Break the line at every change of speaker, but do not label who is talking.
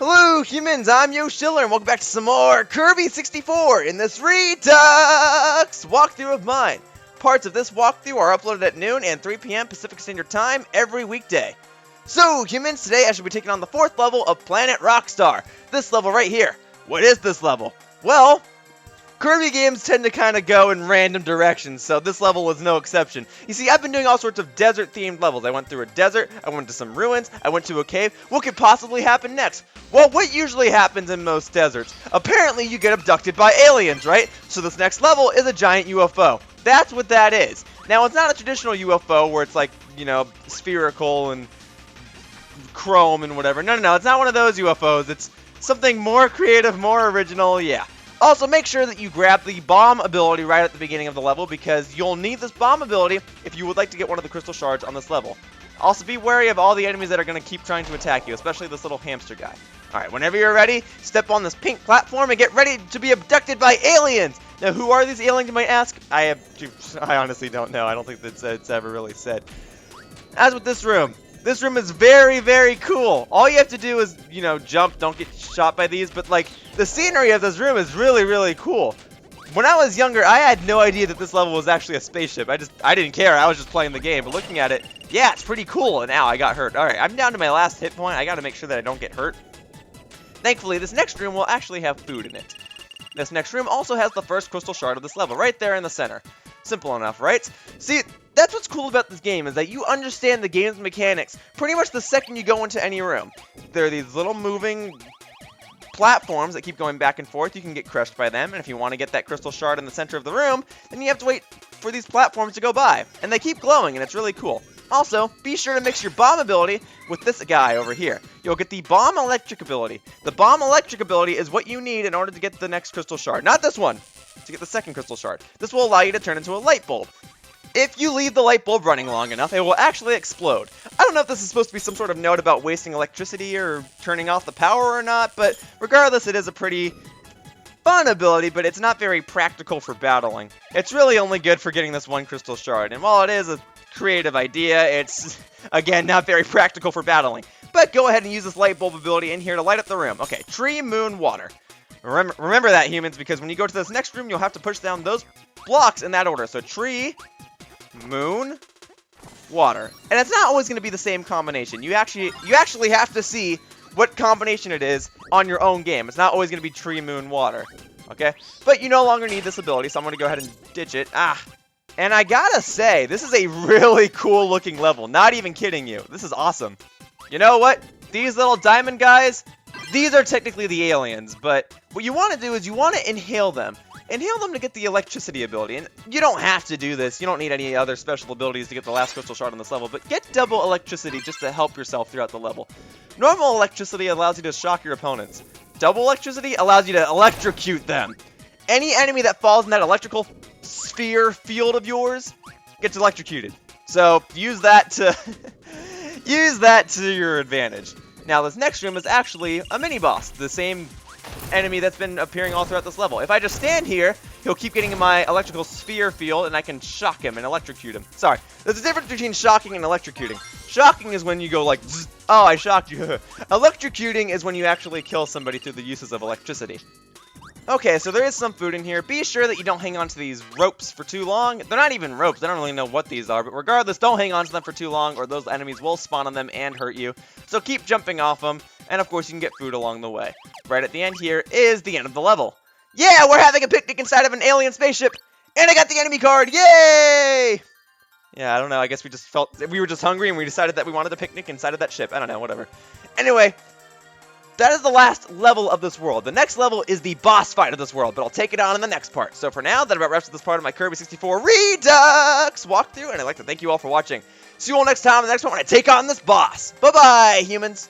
Hello humans, I'm Yoshiller and welcome back to some more Kirby 64 in this REDUX walkthrough of mine. Parts of this walkthrough are uploaded at noon and 3 p.m. Pacific Standard Time every weekday. So humans, today I shall be taking on the 4th level of Planet Rockstar. This level right here. What is this level? Well, Kirby games tend to kind of go in random directions, so this level was no exception. You see, I've been doing all sorts of desert-themed levels. I went through a desert, I went to some ruins, I went to a cave. What could possibly happen next? Well, what usually happens in most deserts? Apparently, you get abducted by aliens, right? So this next level is a giant UFO. That's what that is. Now, it's not a traditional UFO where it's like, you know, spherical and chrome and whatever. No, it's not one of those UFOs. It's something more creative, more original, yeah. Also, make sure that you grab the bomb ability right at the beginning of the level because you'll need this bomb ability if you would like to get one of the Crystal Shards on this level. Also, be wary of all the enemies that are going to keep trying to attack you, especially this little hamster guy. Alright, whenever you're ready, step on this pink platform and get ready to be abducted by aliens! Now, who are these aliens, you might ask? I honestly don't know. I don't think that it's ever really said. As with this room is very, very cool. All you have to do is, you know, jump, don't get shot by these, but like, the scenery of this room is really, really cool. When I was younger, I had no idea that this level was actually a spaceship. I didn't care, I was just playing the game, but looking at it, yeah, it's pretty cool, and ow, I got hurt. Alright, I'm down to my last hit point. I gotta make sure that I don't get hurt. Thankfully, this next room will actually have food in it. This next room also has the first Crystal Shard of this level, right there in the center. Simple enough, right? See, that's what's cool about this game, is that you understand the game's mechanics pretty much the second you go into any room. There are these little moving platforms that keep going back and forth. You can get crushed by them, and if you want to get that Crystal Shard in the center of the room, then you have to wait for these platforms to go by. And they keep glowing, and it's really cool. Also, be sure to mix your bomb ability with this guy over here. You'll get the bomb electric ability. The bomb electric ability is what you need in order to get the next Crystal Shard. Not this one, to get the second Crystal Shard. This will allow you to turn into a light bulb. If you leave the light bulb running long enough, it will actually explode. I don't know if this is supposed to be some sort of note about wasting electricity or turning off the power or not, but regardless, it is a pretty fun ability, but it's not very practical for battling. It's really only good for getting this one Crystal Shard, and while it is a creative idea, it's, again, not very practical for battling. But go ahead and use this light bulb ability in here to light up the room. Okay, tree, moon, water. Remember that, humans, because when you go to this next room, you'll have to push down those blocks in that order. So tree, moon, water. And it's not always going to be the same combination. You actually have to see what combination it is on your own game. It's not always going to be tree, moon, water. Okay? But you no longer need this ability, so I'm going to go ahead and ditch it. And I gotta say, this is a really cool looking level. Not even kidding you. This is awesome. You know what? These little diamond guys, these are technically the aliens, but what you want to do is you want to inhale them. Inhale them to get the electricity ability, and you don't have to do this. You don't need any other special abilities to get the last Crystal Shard on this level, but get double electricity just to help yourself throughout the level. Normal electricity allows you to shock your opponents. Double electricity allows you to electrocute them. Any enemy that falls in that electrical sphere field of yours gets electrocuted. So use that to use that to your advantage. Now this next room is actually a mini boss, the same enemy that's been appearing all throughout this level. If I just stand here, he'll keep getting in my electrical sphere field and I can shock him and electrocute him. Sorry, there's a difference between shocking and electrocuting. Shocking is when you go like, zzz, oh, I shocked you. Electrocuting is when you actually kill somebody through the uses of electricity. Okay, so there is some food in here. Be sure that you don't hang on to these ropes for too long. They're not even ropes. I don't really know what these are, but regardless, don't hang on to them for too long or those enemies will spawn on them and hurt you. So keep jumping off them, and of course you can get food along the way. Right at the end here is the end of the level. Yeah, we're having a picnic inside of an alien spaceship, and I got the enemy card. Yay! Yeah, I don't know. I guess we were just hungry and we decided that we wanted a picnic inside of that ship. I don't know, whatever. Anyway, that is the last level of this world. The next level is the boss fight of this world, but I'll take it on in the next part. So for now, that about wraps up this part of my Kirby 64 REDUX walkthrough, and I'd like to thank you all for watching. See you all next time in the next one when I take on this boss. Bye-bye, humans!